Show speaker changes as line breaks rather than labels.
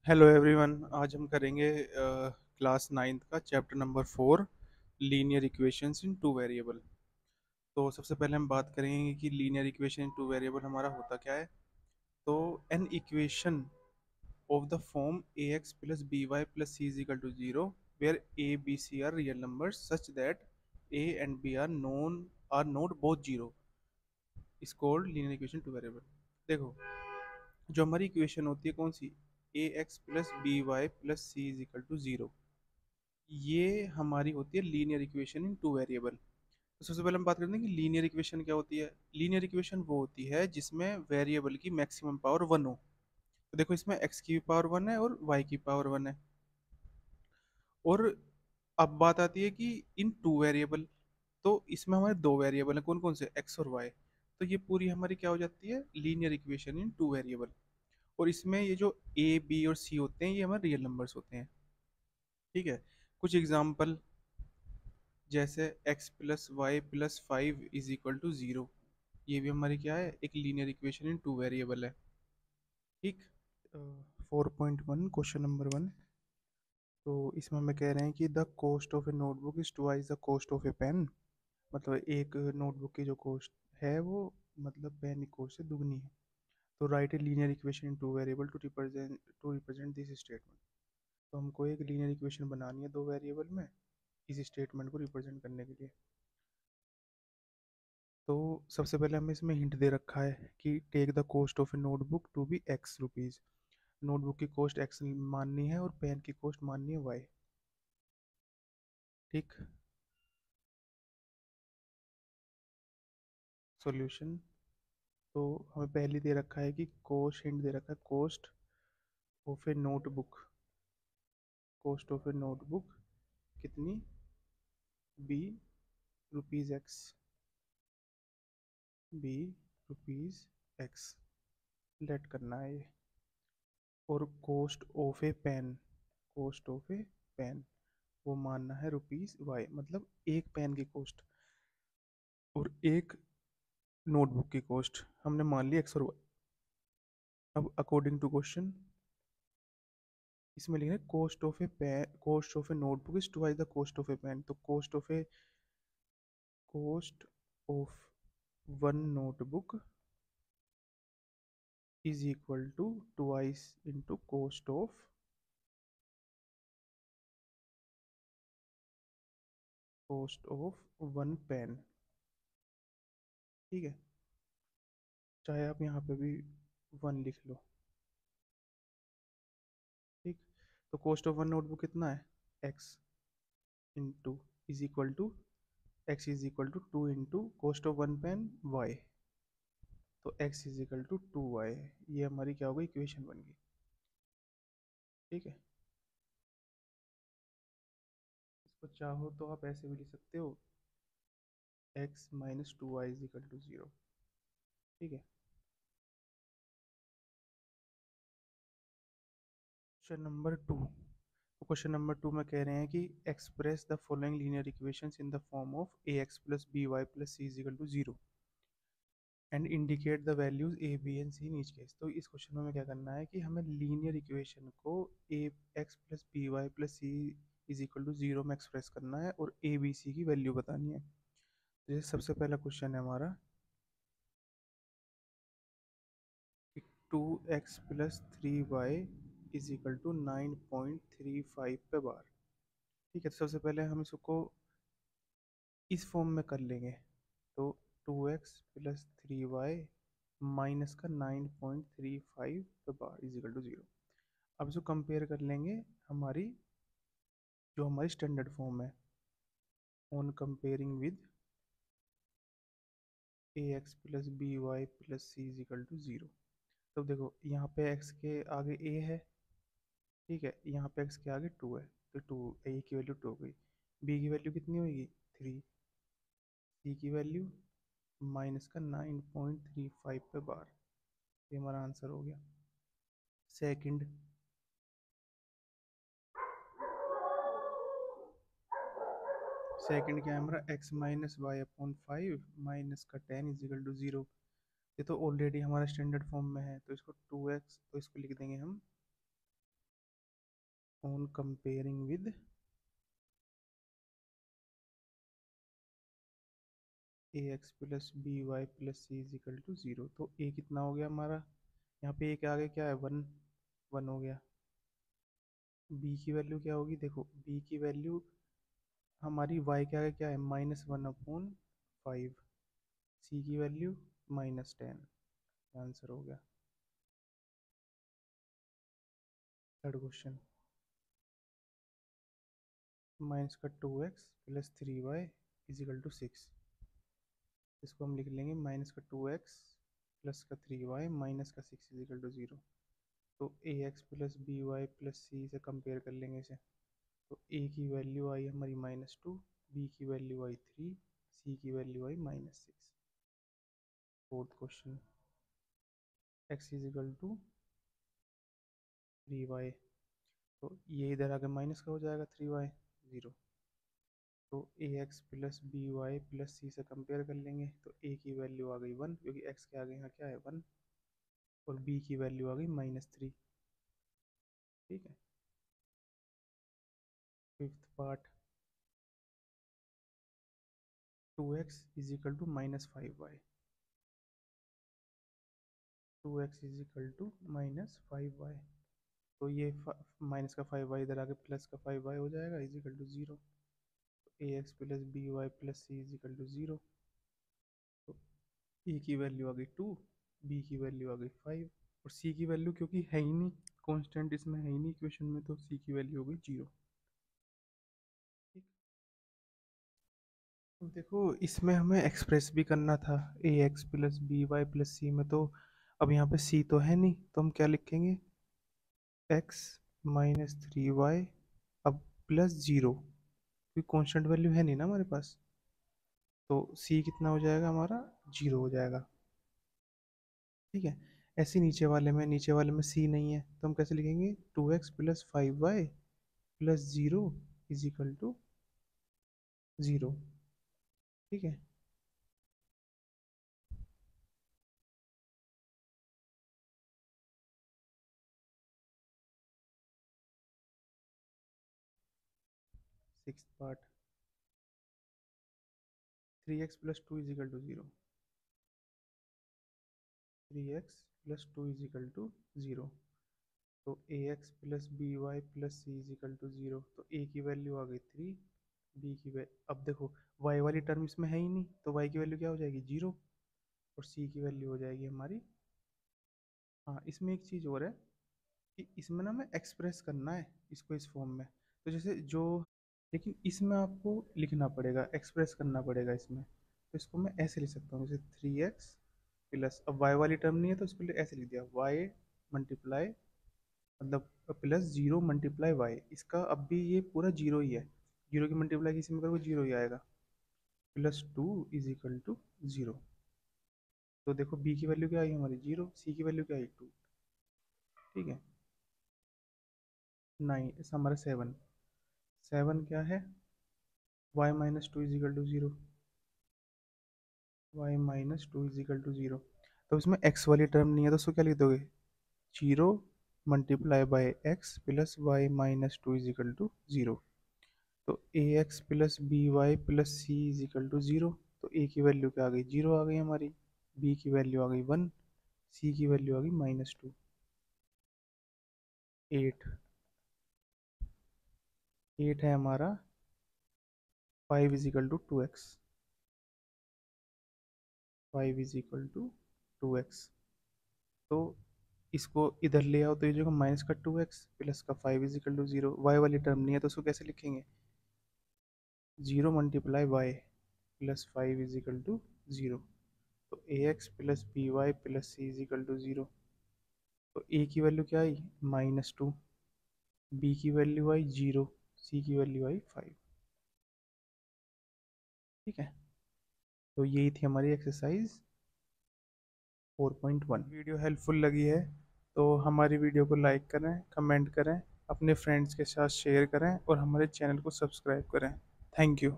Hello everyone. आज हम करेंगे क्लास नाइन्थ का chapter number 4, linear equations in two variable. तो सबसे पहले हम बात करेंगे कि linear equation in two variable हमारा होता क्या है। तो an equation of the form a x plus B Y plus C is equal to zero where a b c are real numbers such that a and b are not both zero is called linear equation two variable. देखो, जो हमारी equation होती है कौन सी, A x plus B Y plus C is equal to zero, ये हमारी होती है linear equation in two variable. तो सबसे पहले हम बात करते हैं कि लीनियर इक्वेशन क्या होती है। लीनियर इक्वेशन वो होती है जिसमें वेरिएबल की मैक्सिमम पावर वन हो। तो देखो, इसमें एक्स की भी पावर वन है और वाई की पावर वन है। और अब बात आती है कि इन टू वेरिएबल, तो इसमें हमारे दो वेरिएबल हैं, कौन कौन से, एक्स और वाई। तो ये पूरी हमारी क्या हो जाती है, linear equation in two variable. और इसमें ये जो ए बी और सी होते हैं ये हमारे रियल नंबर्स होते हैं। ठीक है। कुछ एग्जांपल, जैसे x plus y plus five is equal to zero, ये भी हमारी क्या है, एक linear equation in two variable है। ठीक। 4.1 क्वेश्चन नंबर वन। तो इसमें हमें कह रहे हैं कि the cost of a notebook is twice the cost of a pen. मतलब एक नोटबुक की जो कॉस्ट है वो मतलब पेन की कॉस्ट से दुगनी है। तो write a linear equation in two variable to represent this statement. तो हमको एक लीनियर इक्वेशन बनानी है दो वेरिएबल में इस स्टेटमेंट को रिप्रेजेंट करने के लिए। तो सबसे पहले हमें इसमें हिंट दे रखा है कि take the cost of a notebook to be x rupees. Notebook की कॉस्ट एक्स माननी है और पेन की कॉस्ट माननी है वाई। ठीक। सॉल्यूशन। तो हमें पहले दे रखा है कि कॉस्ट, हिंट दे रखा है cost of a notebook. Cost of a notebook कितनी, be rupees X, be rupees X let करना है ये। और cost of a pen, cost of a pen वो मानना है रुपीज वाई, मतलब एक पेन की कॉस्ट और एक नोटबुक की कॉस्ट हमने मान ली एक्स और वाई। अब अकॉर्डिंग टू क्वेश्चन इसमें लिखना है cost of a pen, cost of a notebook is two the cost of a pen. तो cost of one notebook is equal to twice into cost of one pen. ठीक है। चाहे आप यहाँ पे भी वन लिख लो। ठीक। तो कॉस्ट ऑफ वन नोटबुक कितना है, X into is equal to X is equal to two into cost of one pen Y. तो X is equal to two Y, ये हमारी क्या हो गई, इक्वेशन बन गई। ठीक है। इसको चाहो तो आप ऐसे भी लिख सकते हो, x minus two y is equal to zero. ठीक है। Question number two. तो क्वेश्चन नंबर टू में कह रहे हैं कि express the following linear equations in the form of a x plus B Y plus C is equal to zero and indicate the values a b and c in each case. तो इस question में हमें क्या करना है कि हमें linear equation को A x plus B Y plus C is equal to zero में एक्सप्रेस करना है और ए बी सी की वैल्यू बतानी है। जैसे सबसे पहला क्वेश्चन है हमारा कि two x plus three y is equal to 9.35 पे बार। ठीक है। तो सबसे पहले हम इसको इस फॉर्म में कर लेंगे। तो two x plus three y minus का 9.35 पे bar is equal to zero. अब इसको कंपेयर कर लेंगे हमारी, जो हमारी स्टैंडर्ड फॉर्म है, on comparing with a x plus B Y plus C is equal to zero. तो देखो, यहाँ पे एक्स के आगे ए है, ठीक है, यहाँ पे एक्स के आगे टू है, तो टू, ए की वैल्यू टू हो गई, बी की वैल्यू कितनी होगी, थ्री, सी की वैल्यू माइनस का 9.35 पे बार। ये हमारा आंसर हो गया। सेकंड, सेकंड क्या है हमारा, X minus Y upon five minus का ten is equal to zero. ये तो ऑलरेडी हमारा स्टैंडर्ड फॉर्म में है, तो इसको टू एक्स, तो इसको लिख देंगे हम on comparing with a x plus B Y plus C is equal to zero. तो ए कितना हो गया हमारा, यहाँ पे ए के आगे क्या है, वन, वन हो गया। बी की वैल्यू क्या होगी, देखो बी की वैल्यू हमारी वाई के आगे क्या है, -1/5। सी की वैल्यू -10। आंसर हो गया। थर्ड क्वेश्चन, माइनस का 2x plus 3y is equal to 6। इसको हम लिख लेंगे माइनस का 2x प्लस का 3y माइनस का 6 इज इक्वल टू 0। तो A x plus B Y plus C से कंपेयर कर लेंगे इसे। तो ए की वैल्यू आई हमारी -2, बी की वैल्यू आई 3, सी की वैल्यू आई -6। Fourth question, x is equal to 3y। तो ये इधर आके माइनस का हो जाएगा, 3y 0। तो A x plus B Y plus C से कंपेयर कर लेंगे। तो ए की वैल्यू आ गई 1, क्योंकि एक्स के आगे यहाँ क्या है 1, और बी की वैल्यू आ गई -3। ठीक है। Fifth part, 2x is equal to -5y। 2x is equal to -5y। तो ये माइनस का 5y इधर आके प्लस का 5y हो जाएगा, is equal to 0। A x plus B Y plus C is equal to 0। तो ए की वैल्यू आ गई 2, बी की वैल्यू आ गई 5, और सी की वैल्यू क्योंकि है ही नहीं, कांस्टेंट इसमें है ही नहीं इक्वेशन में, तो सी की वैल्यू हो गई 0। ठीक। अब देखो इसमें हमें एक्सप्रेस भी करना था A x plus B Y plus C में। तो अब यहाँ पे सी तो है नहीं, तो हम क्या लिखेंगे, एक्स -3y अब प्लस 0, क्योंकि कांस्टेंट वैल्यू है नहीं ना हमारे पास। तो सी कितना हो जाएगा हमारा, 0 हो जाएगा। ठीक है। ऐसे नीचे वाले में सी नहीं है, तो हम कैसे लिखेंगे, 2x प्लस 5y प्लस 0 इज इक्वल टू 0। ठीक है। Six part, 3x plus 2 is equal to 0। 3x plus 2 is equal to 0। तो A x plus B Y plus C is equal to 0। तो ए की वैल्यू आ गई 3, बी की वैल्यू, अब देखो वाई वाली टर्म इसमें है ही नहीं, तो वाई की वैल्यू क्या हो जाएगी, 0, और सी की वैल्यू हो जाएगी हमारी, हाँ इसमें एक चीज़ और है कि इसमें ना हमें एक्सप्रेस करना है इसको इस फॉर्म में। तो जैसे जो, लेकिन इसमें आपको लिखना पड़ेगा, एक्सप्रेस करना पड़ेगा इसमें। तो इसको मैं ऐसे लिख सकता हूँ, जैसे 3x प्लस, अब वाई वाली टर्म नहीं है तो इसको ऐसे लिख दिया, वाई मल्टीप्लाई, मतलब प्लस 0 × इसका अब भी ये पूरा 0 ही है, 0 की मल्टीप्लाई किसी में करोगे 0 ही आएगा, प्लस 2 इज इक्वल टू 0। तो देखो बी की वैल्यू क्या आई हमारी 0, सी की वैल्यू क्या आई 2। ठीक है। 9, ऐसा हमारा 7, 7 क्या है, y - 2 is equal to 0, y - 2 is equal to 0। तो इसमें x वाली टर्म नहीं है, तो उसको क्या लिख दोगे, 0 × x plus y - 2 is equal to 0। तो A x plus B Y plus C is equal to 0। तो ए की वैल्यू क्या आ गई, 0 आ गई हमारी, बी की वैल्यू आ गई 1, सी की वैल्यू आ गई -2। 8, 8 है हमारा 5 is equal to 2x, 5 is equal to 2x। तो इसको इधर ले आओ, तो ये जो माइनस का 2x प्लस का 5 इज इक्वल टू 0, वाई वाली टर्म नहीं है तो उसको कैसे लिखेंगे, 0 × y plus 5 is equal to 0। तो A x plus B Y plus C is equal to 0। तो ए की वैल्यू क्या आई, -2, बी की वैल्यू आई 0, सी की वैल्यू आई 5। ठीक है। तो यही थी हमारी एक्सरसाइज 4.1। वीडियो हेल्पफुल लगी है तो हमारी वीडियो को लाइक करें, कमेंट करें, अपने फ्रेंड्स के साथ शेयर करें, और हमारे चैनल को सब्सक्राइब करें। Thank you.